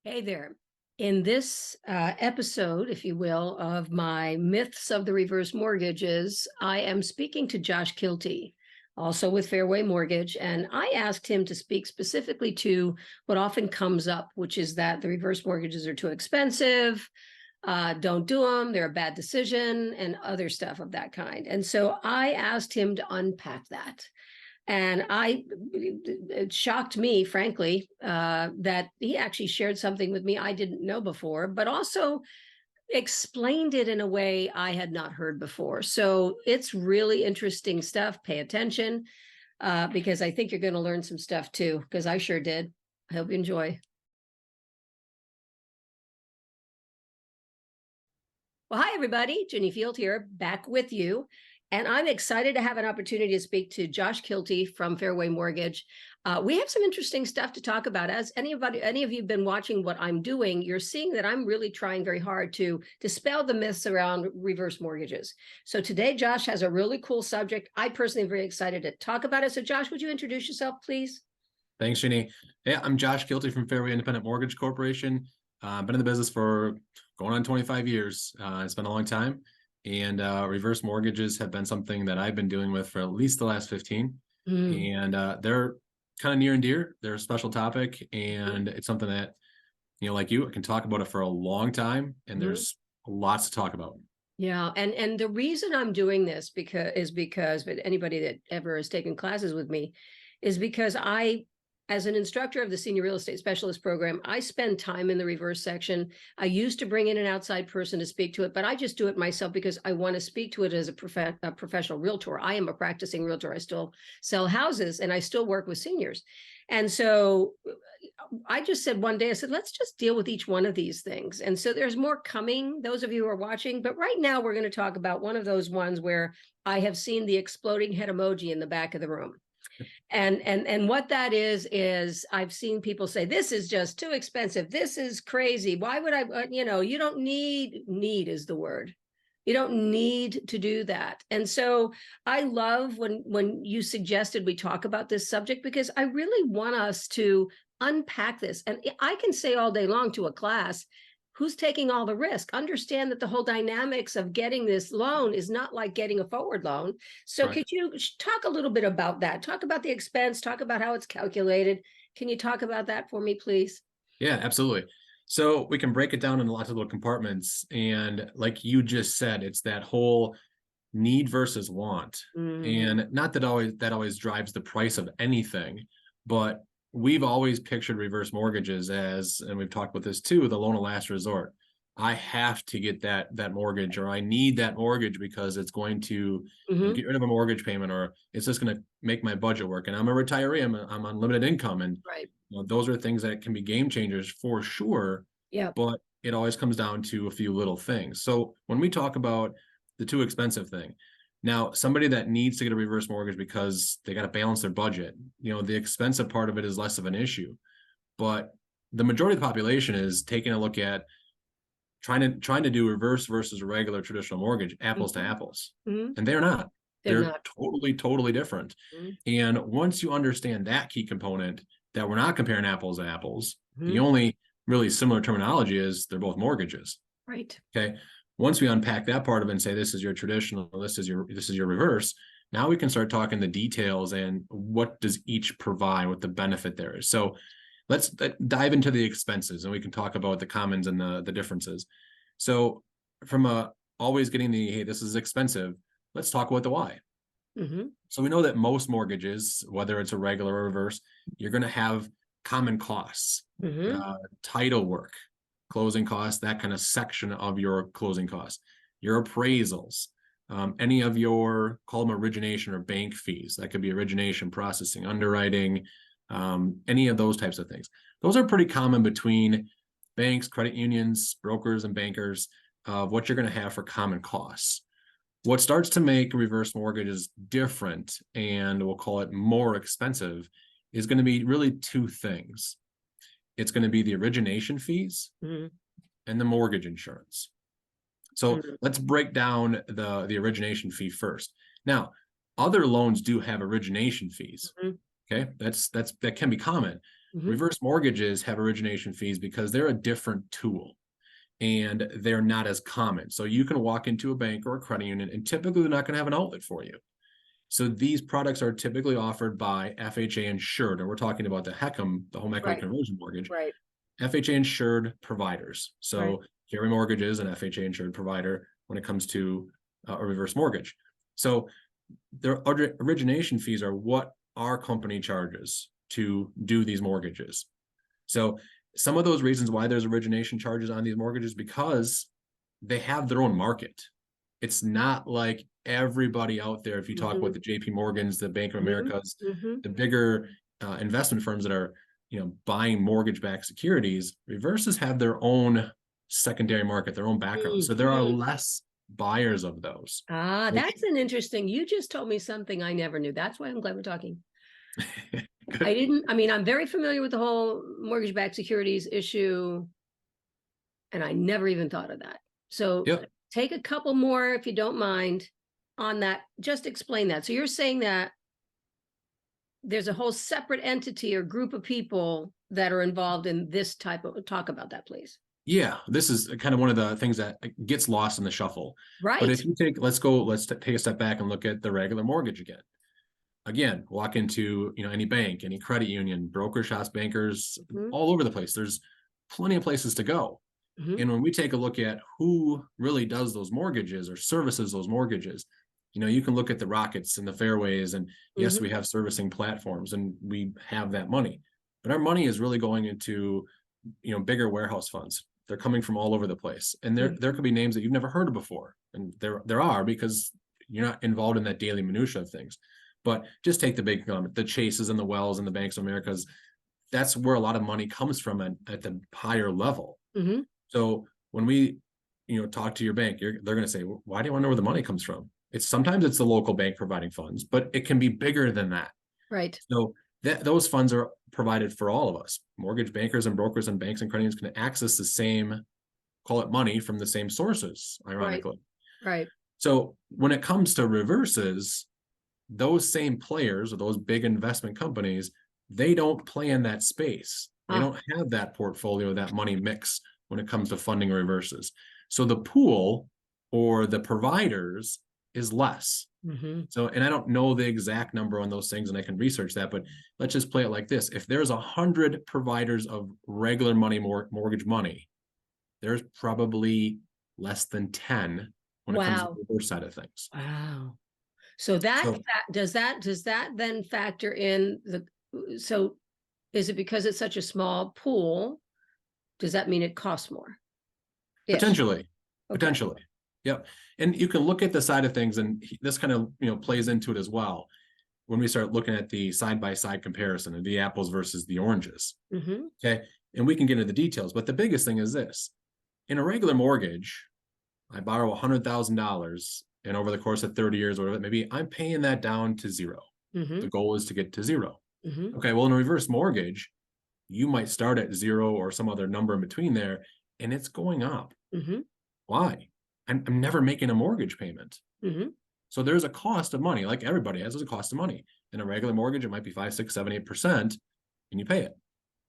Hey there. In this episode, if you will, of my Myths of the Reverse Mortgages, I am speaking to Josh Kilty, also with Fairway Mortgage. And I asked him to speak specifically to what often comes up, which is that the reverse mortgages are too expensive, don't do them, they're a bad decision, and other stuff of that kind. And so I asked him to unpack that. And it shocked me, frankly, that he actually shared something with me I didn't know before, but also explained it in a way I had not heard before. So it's really interesting stuff. Pay attention, because I think you're going to learn some stuff too, because I sure did. I hope you enjoy. Well, hi, everybody. Jenny Field here, back with you. And I'm excited to have an opportunity to speak to Josh Kilty from Fairway Mortgage. We have some interesting stuff to talk about. As any of you have been watching what I'm doing, you're seeing that I'm really trying very hard to dispel the myths around reverse mortgages. So today, Josh has a really cool subject. I personally am very excited to talk about it. So Josh, would you introduce yourself, please? Thanks, Jeannie. Yeah, I'm Josh Kilty from Fairway Independent Mortgage Corporation. Been in the business for going on 25 years. It's been a long time. And reverse mortgages have been something that I've been dealing with for at least the last 15. And they're kind of near and dear. They're a special topic. And it's something that, like you, I can talk about it for a long time. And there's lots to talk about. Yeah, and the reason I'm doing this because but anybody that ever has taken classes with me is because as an instructor of the Senior Real Estate Specialist program, I spend time in the reverse section. I used to bring in an outside person to speak to it, but I just do it myself because I want to speak to it as a professional realtor. I am a practicing realtor. I still sell houses and I still work with seniors. And so I just said one day, I said, let's just deal with each one of these things. And so there's more coming, those of you who are watching. But right now, we're going to talk about one of those ones where I have seen the exploding head emoji in the back of the room. And what that is I've seen people say, this is just too expensive. This is crazy. Why would I, you don't need is the word. You don't need to do that. And so I love when you suggested we talk about this subject, because I really want us to unpack this. And I can say all day long to a class, who's taking all the risk? Understand that the whole dynamics of getting this loan is not like getting a forward loan. So Right. could you talk a little bit about that? Talk about the expense, talk about how it's calculated. Can you talk about that for me, please? Yeah, absolutely. So we can break it down into lots of little compartments. And like you just said, it's that whole need versus want. And not that always drives the price of anything, but we've always pictured reverse mortgages as, and we've talked about this too, the loan of last resort. I have to get that mortgage, or I need that mortgage because it's going to get rid of a mortgage payment, or it's just going to make my budget work. And I'm a retiree, I'm on limited income, and Right. those are things that can be game changers for sure. Yeah. But it always comes down to a few little things. So when we talk about the too expensive thing, now somebody that needs to get a reverse mortgage because they got to balance their budget, the expensive part of it is less of an issue. But the majority of the population is taking a look at trying to do reverse versus a regular traditional mortgage, apples to apples. And they're not. They're They're not. totally different. And once you understand that key component, that we're not comparing apples to apples, the only really similar terminology is they're both mortgages. Right. Okay. Once we unpack that part of it and say this is your traditional, this is your reverse, now we can start talking the details and what does each provide, what the benefit there is. So let's dive into the expenses, and we can talk about the commons and the differences. So from always getting the, hey, this is expensive, let's talk about the why. So we know that most mortgages, whether it's a regular or reverse, you're going to have common costs, title work, closing costs, that kind of section of your closing costs, your appraisals, any of your, call them origination or bank fees. That could be origination, processing, underwriting, any of those types of things. Those are pretty common between banks, credit unions, brokers, and bankers of what you're going to have for common costs. What starts to make reverse mortgages different, and we'll call it more expensive, is going to be really two things. It's going to be the origination fees and the mortgage insurance. So let's break down the origination fee first. Now, other loans do have origination fees. Okay, that can be common, Mhm. Reverse mortgages have origination fees because they're a different tool and they're not as common. So you can walk into a bank or a credit union and typically they're not going to have an outlet for you. So these products are typically offered by FHA insured, and we're talking about the HECM, the home equity Right. conversion mortgage, Right. FHA insured providers. Right. So Fairway Mortgage is an FHA insured provider when it comes to a reverse mortgage. So their origination fees are what our company charges to do these mortgages. So some of those reasons why there's origination charges on these mortgages, because they have their own market. It's not like everybody out there. If you talk with the JP Morgans, the Bank of Americas, Mhm. the bigger investment firms that are, buying mortgage-backed securities, reverses have their own secondary market, their own background. So there are Mhm. less buyers of those. Ah, Which, that's an interesting, you just told me something I never knew. That's why I'm glad we're talking. good. I mean, I'm very familiar with the whole mortgage-backed securities issue, and I never even thought of that. So Yep. take a couple more, if you don't mind, on that. Just explain that. So you're saying that there's a whole separate entity or group of people that are involved in this type of, talk about that, please. Yeah, this is kind of one of the things that gets lost in the shuffle. But Right. if you let's take a step back and look at the regular mortgage again. Again, walk into any bank, any credit union, broker shops, bankers, Mhm. all over the place. There's plenty of places to go. Mhm. And when we take a look at who really does those mortgages or services those mortgages, you can look at the Rockets and the Fairways, and yes, Mhm. we have servicing platforms and we have that money, but our money is really going into bigger warehouse funds. They're coming from all over the place, and there could be names that you've never heard of before, and there are, because you're not involved in that daily minutia of things. But just take the big the Chases and the Wells and the Banks of Americas. That's where a lot of money comes from at the higher level. Mhm. So when we, talk to your bank, they're going to say, well, why do you want to know where the money comes from? Sometimes it's the local bank providing funds, but it can be bigger than that. Right. So those funds are provided for all of us. Mortgage bankers and brokers and banks and credit unions can access the same, call it money, from the same sources, Right. ironically. Right. So when it comes to reverses, those same players or those big investment companies, they don't play in that space. They Ah. don't have that portfolio, that money mix when it comes to funding reverses. So the pool or the providers is less. Mhm. So, and I don't know the exact number on those things, and I can research that, but let's just play it like this. If there's 100 providers of regular money, mortgage money, there's probably less than 10 when it comes to Wow. the reverse side of things. Wow. So that So does that then factor in the, so is it because it's such a small pool? Does that mean it costs more? Ish. potentially, Okay. potentially. Yep. And you can look at the side of things, and this kind of, plays into it as well. When we start looking at the side-by-side comparison of the apples versus the oranges. Mm-hmm. Okay. And we can get into the details, but the biggest thing is this. In a regular mortgage, I borrow $100,000, and over the course of 30 years or whatever, maybe I'm paying that down to zero. Mm-hmm. The goal is to get to zero. Mm-hmm. Okay. Well, in a reverse mortgage, you might start at zero or some other number in between there, and it's going up. Mm-hmm. Why? I'm never making a mortgage payment. Mm-hmm. So there's a cost of money, like everybody has. There's a cost of money. In a regular mortgage, it might be 5, 6, 7, 8%, and you pay it.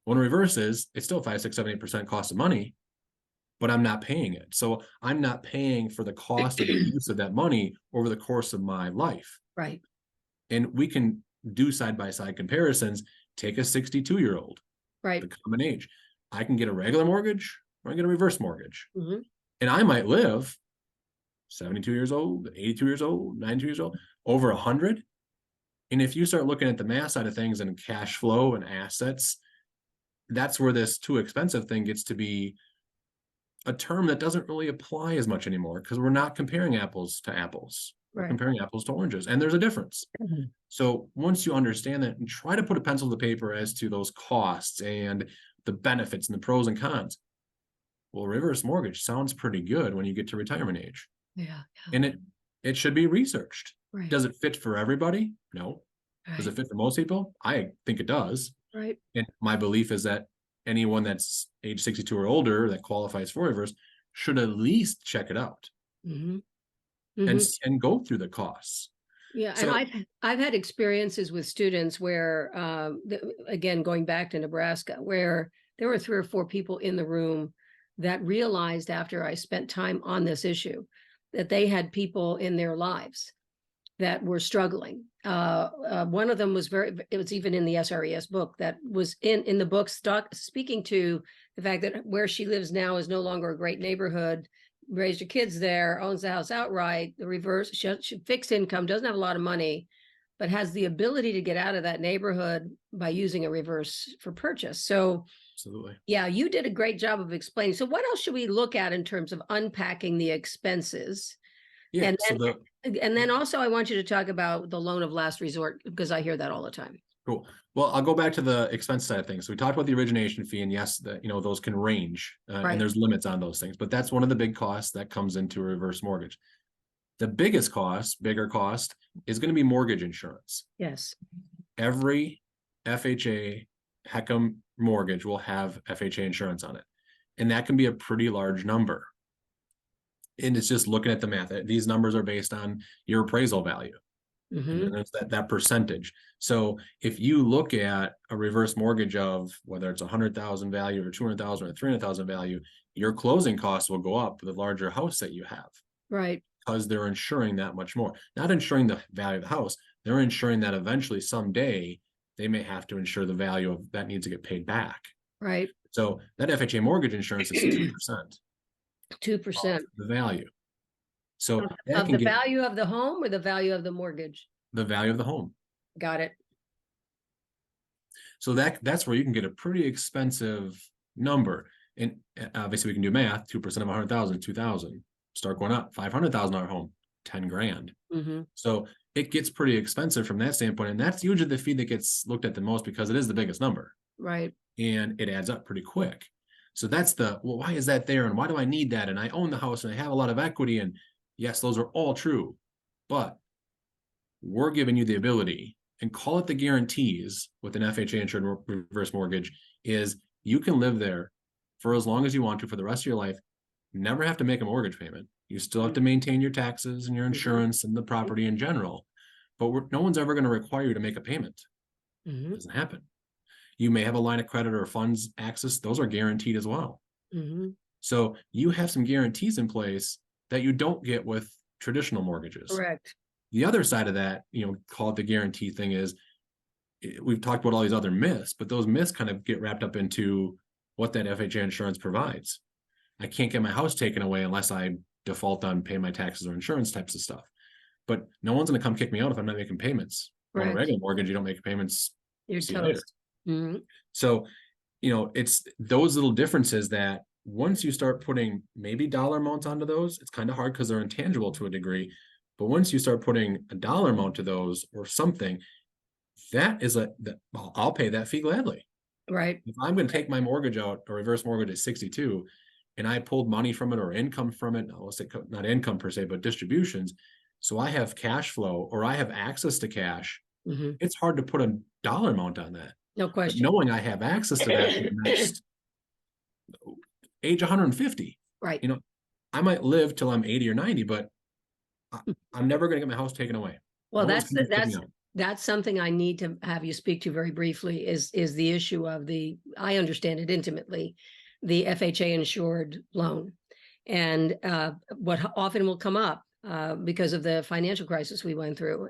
When reverse is, it's still 5, 6, 7, 8% cost of money, but I'm not paying it. So I'm not paying for the cost of the use of that money over the course of my life. Right. And we can do side-by-side comparisons. Take a 62-year-old, Right. the common age. I can get a regular mortgage or I get a reverse mortgage. Mm-hmm. And I might live 72 years old, 82 years old, 92 years old, over 100. And if you start looking at the math side of things and cash flow and assets, that's where this too expensive thing gets to be a term that doesn't really apply as much anymore, because we're not comparing apples to apples. We're Right. comparing apples to oranges, and there's a difference. Mm-hmm. So once you understand that and try to put a pencil to paper as to those costs and the benefits and the pros and cons, well, reverse mortgage sounds pretty good when you get to retirement age. Yeah. And it should be researched. Right. Does it fit for everybody? No. Does Right. it fit for most people? I think it does. Right. And my belief is that anyone that's age 62 or older that qualifies for reverse should at least check it out Mm-hmm. and Mm-hmm. and go through the costs. Yeah, and So I've had experiences with students where, again, going back to Nebraska, where there were 3 or 4 people in the room that realized after I spent time on this issue that they had people in their lives that were struggling. One of them was it was even in the SRES book, that was in the book, speaking to the fact that where she lives now is no longer a great neighborhood, raised her kids there, owns the house outright, the reverse, she fixed income, doesn't have a lot of money, but has the ability to get out of that neighborhood by using a reverse for purchase. So absolutely. yeah, you did a great job of explaining. So what else should we look at in terms of unpacking the expenses? Yeah. And So then also I want you to talk about the loan of last resort, because I hear that all the time. cool. Well, I'll go back to the expense side of things. So we talked about the origination fee, and yes, that those can range, Right. and there's limits on those things. But that's one of the big costs that comes into a reverse mortgage. The biggest cost, bigger cost, is going to be mortgage insurance. Yes. Every FHA HECM mortgage will have FHA insurance on it, and that can be a pretty large number. And it's just looking at the math. These numbers are based on your appraisal value. And then there's that percentage. So if you look at a reverse mortgage of whether it's 100,000 value or 200,000 or 300,000 value, your closing costs will go up the larger house that you have. Right. Because they're insuring that much more. Not insuring the value of the house, they're ensuring that eventually someday they may have to insure the value of that needs to get paid back. Right. So that FHA mortgage insurance is 2%. 2%. The value. So that of can the get value of the home or the value of the mortgage? the value of the home. Got it. So that's where you can get a pretty expensive number. And obviously we can do math. 2% of 100,000, 2,000. Start going up. $500,000 home, 10 grand. So it gets pretty expensive from that standpoint. And that's usually the fee that gets looked at the most because it is the biggest number. Right. And it adds up pretty quick. So that's well, why is that there? And why do I need that? And I own the house and I have a lot of equity. And yes, those are all true. But we're giving you the ability, and call it the guarantees with an FHA insured reverse mortgage, is you can live there for as long as you want to for the rest of your life, never have to make a mortgage payment. You still have to maintain your taxes and your insurance and the property in general, but no one's ever going to require you to make a payment. It doesn't happen. You may have a line of credit or funds access. Those are guaranteed as well. So you have some guarantees in place that you don't get with traditional mortgages. Correct. The other side of that, call it the guarantee thing, is we've talked about all these other myths, but those myths kind of get wrapped up into what that FHA insurance provides. I can't get my house taken away unless I default on paying my taxes or insurance types of stuff. But no one's going to come kick me out if I'm not making payments. On a regular mortgage, you don't make payments. You're see you later. toast. So, it's those little differences that once you start putting maybe dollar amounts onto those, it's kind of hard because they're intangible to a degree. But once you start putting a dollar amount to those or something, that is I'll pay that fee gladly. Right. If I'm going to take my mortgage out, or reverse mortgage at 62, and I pulled money from it or income from it, I'll say not income per se, but distributions. So I have cash flow or I have access to cash. It's hard to put a dollar amount on that. No question. But knowing I have access to that for the next age 150. Right. I might live till I'm 80 or 90, but I'm never going to get my house taken away. Well, that's something I need to have you speak to very briefly, is the issue of I understand it intimately, the FHA insured loan. And what often will come up because of the financial crisis we went through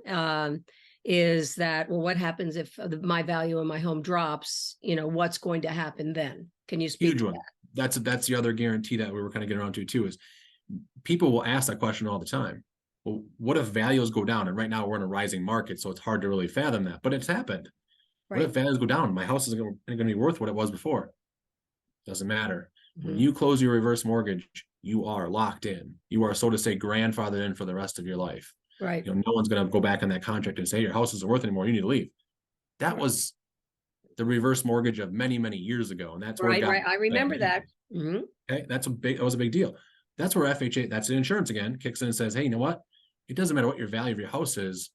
is that, well, what happens if my value of my home drops? What's going to happen then? Can you speak to that? That's the other guarantee that we were kind of getting around to too, is people will ask that question all the time. Well, what if values go down? And right now we're in a rising market, so it's hard to really fathom that, but it's happened. Right. What if values go down? My house isn't going to be worth what it was before. Doesn't matter. When you close your reverse mortgage, you are locked in. You are, so to say, grandfathered in for the rest of your life. Right. No one's going to go back on that contract and say your house isn't worth anymore. You need to leave. That was the reverse mortgage of many, many years ago, and that's where right. I remember that. Okay, that was a big deal. That's where FHA, that's the insurance again, kicks in and says, hey, you know what? It doesn't matter what your value of your house is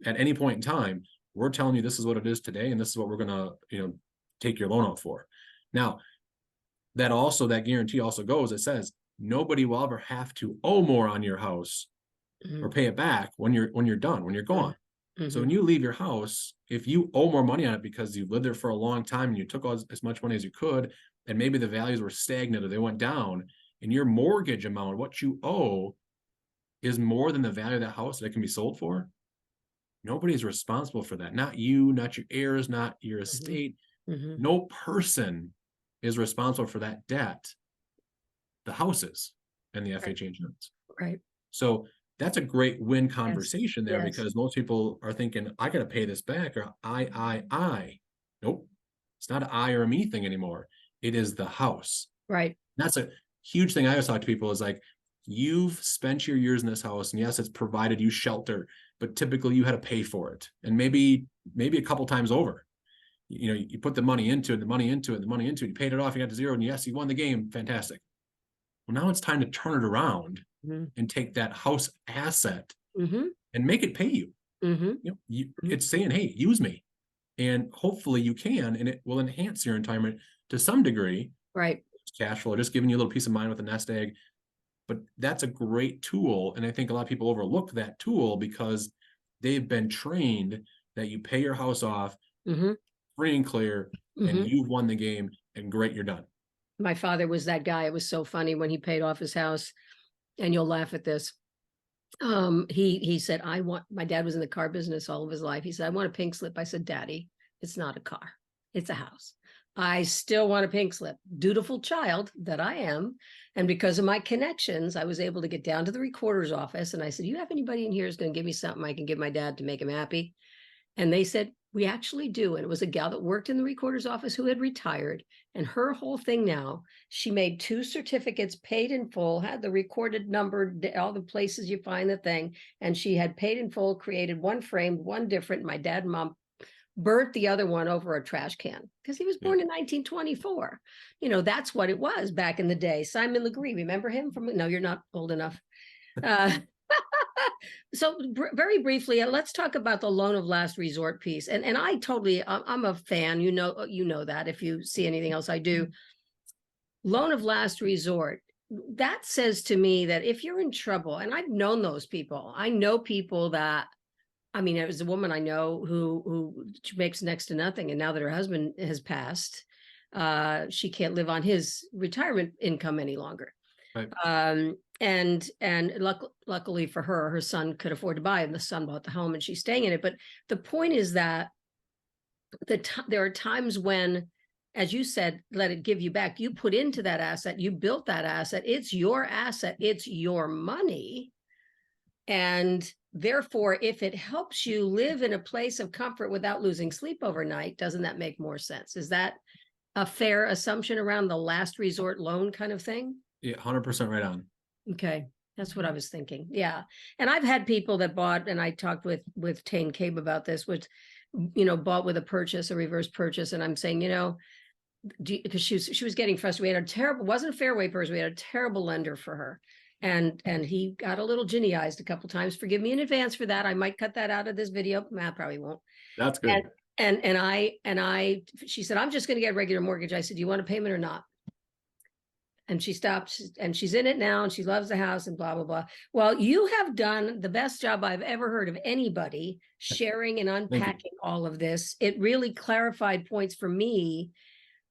at any point in time. We're telling you this is what it is today, and this is what we're going to, take your loan out for. Now, that guarantee also goes, it says nobody will ever have to owe more on your house or pay it back when you're done, when you're gone. So when you leave your house, if you owe more money on it because you lived there for a long time and you took as much money as you could, and maybe the values were stagnant or they went down, and your mortgage amount, what you owe, is more than the value of that house that it can be sold for, nobody's responsible for that. Not you, not your heirs, not your estate. No person is responsible for that debt. The houses and the FHA insurance. Right. So that's a great win conversation there, because most people are thinking, I got to pay this back, or I. Nope. It's not an I or a me thing anymore. It is the house. Right. That's a huge thing I always talk to people is like, you've spent your years in this house, and yes, it's provided you shelter, but typically you had to pay for it. And maybe a couple times over. You know, you put the money into it, you paid it off, you got to zero, and yes, you won the game. Fantastic. Well, now it's time to turn it around and take that house asset and make it pay you. You know, it's saying, hey, use me. And hopefully you can, and it will enhance your retirement to some degree. Right. Cash flow, just giving you a little peace of mind with a nest egg. But that's a great tool. And I think a lot of people overlook that tool because they've been trained that you pay your house off free and clear, and you've won the game, and great, you're done. My father was that guy. It was so funny when he paid off his house, and you'll laugh at this. He said, my dad was in the car business all of his life. He said, I want a pink slip. I said, Daddy, it's not a car. It's a house. I still want a pink slip. Dutiful child that I am. And because of my connections, I was able to get down to the recorder's office. And I said, you have anybody in here who's going to give me something I can give my dad to make him happy? And they said, we actually do. And it was a gal that worked in the recorder's office who had retired. And her whole thing now, she made 2 certificates, paid in full, had the recorded number, all the places you find the thing. And she had paid in full, created one framed, one different. My dad and mom burnt the other one over a trash can because he was born in 1924. You know, that's what it was back in the day. Simon Legree, remember him from? No, you're not old enough. So very briefly, let's talk about the loan of last resort piece. And I'm a fan, you know that if you see anything else I do. Loan of last resort, that says to me that if you're in trouble, and I've known those people, I know people that, I mean, it was a woman I know who makes next to nothing. And now that her husband has passed, she can't live on his retirement income any longer. Right. And luckily for her, her son could afford to buy it, and the son bought the home, and she's staying in it. But the point is that there are times when, as you said, let it give you back. You put into that asset, you built that asset. It's your asset. It's your money. And therefore, if it helps you live in a place of comfort without losing sleep overnight, doesn't that make more sense? Is that a fair assumption around the last resort loan kind of thing? Yeah, 100% right on. Okay, that's what I was thinking. Yeah, and I've had people that bought, and I talked with Tane Cabe about this, which, you know, bought with a reverse purchase, and I'm saying, you know, because she was getting frustrated. We had a terrible, wasn't a Fairway person. We had a terrible lender for her, and he got a little ginny-eyed a couple times. Forgive me in advance for that. I might cut that out of this video. I probably won't. That's good. And she said, I'm just going to get a regular mortgage. I said, do you want a payment or not? And she stopped, and she's in it now, and she loves the house, and blah, blah, blah. Well, you have done the best job I've ever heard of anybody sharing and unpacking all of this. It really clarified points for me.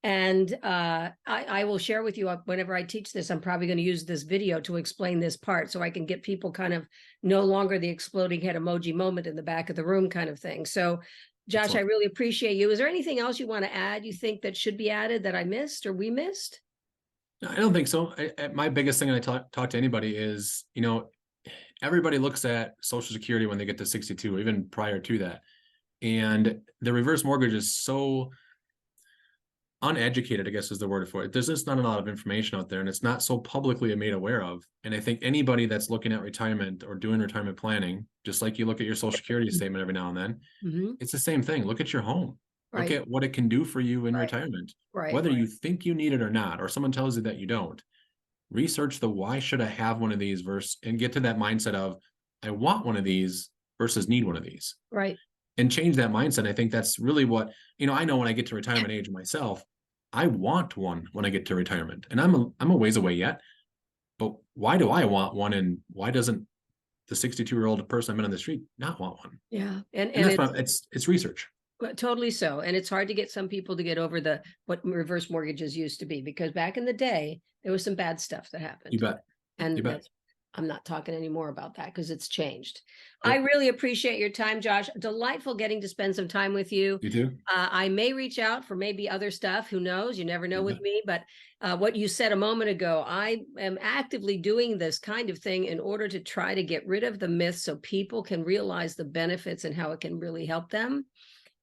And I will share with you whenever I teach this. I'm probably going to use this video to explain this part so I can get people kind of no longer the exploding head emoji moment in the back of the room kind of thing. So, Josh, I really appreciate you. Is there anything else you want to add, you think that should be added that I missed or we missed? No, I don't think so. My biggest thing when I talk to anybody is, you know, everybody looks at Social Security when they get to 62, or even prior to that. And the reverse mortgage is so uneducated, I guess is the word for it. There's just not a lot of information out there, and it's not so publicly made aware of. And I think anybody that's looking at retirement or doing retirement planning, just like you look at your Social Security statement every now and then, it's the same thing. Look at your home. Look at what it can do for you in retirement, whether you think you need it or not, or someone tells you that you don't. Research the why should I have one of these and get to that mindset of I want one of these versus need one of these. Right. And change that mindset. I think that's really what, you know, I know when I get to retirement age myself, I want one when I get to retirement, and I'm a ways away yet, but why do I want one, and why doesn't the 62-year-old person I met on the street not want one? Yeah. And that's why it's research. Well, totally so. And it's hard to get some people to get over what reverse mortgages used to be, because back in the day, there was some bad stuff that happened. You bet. And You bet. I'm not talking anymore about that because it's changed. Yep. I really appreciate your time, Josh. Delightful getting to spend some time with you. You too. I may reach out for maybe other stuff. Who knows? You never know with me. But what you said a moment ago, I am actively doing this kind of thing in order to try to get rid of the myths so people can realize the benefits and how it can really help them.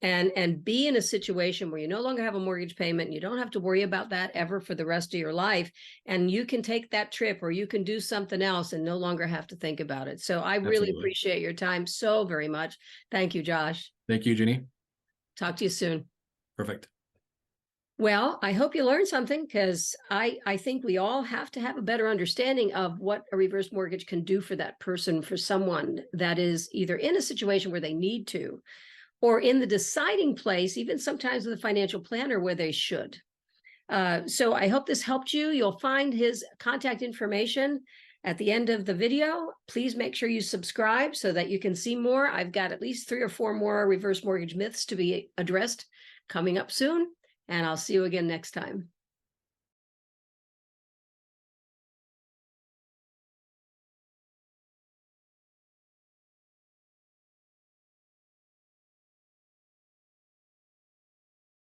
And be in a situation where you no longer have a mortgage payment, and you don't have to worry about that ever for the rest of your life, and you can take that trip or you can do something else and no longer have to think about it. So I really appreciate your time so very much. Thank you, Josh. Thank you, Ginny. Talk to you soon. Perfect. Well, I hope you learned something, because I think we all have to have a better understanding of what a reverse mortgage can do for that person, for someone that is either in a situation where they need to, or in the deciding place, even sometimes with a financial planner, where they should. So I hope this helped you. You'll find his contact information at the end of the video. Please make sure you subscribe so that you can see more. I've got at least 3 or 4 more reverse mortgage myths to be addressed coming up soon, and I'll see you again next time.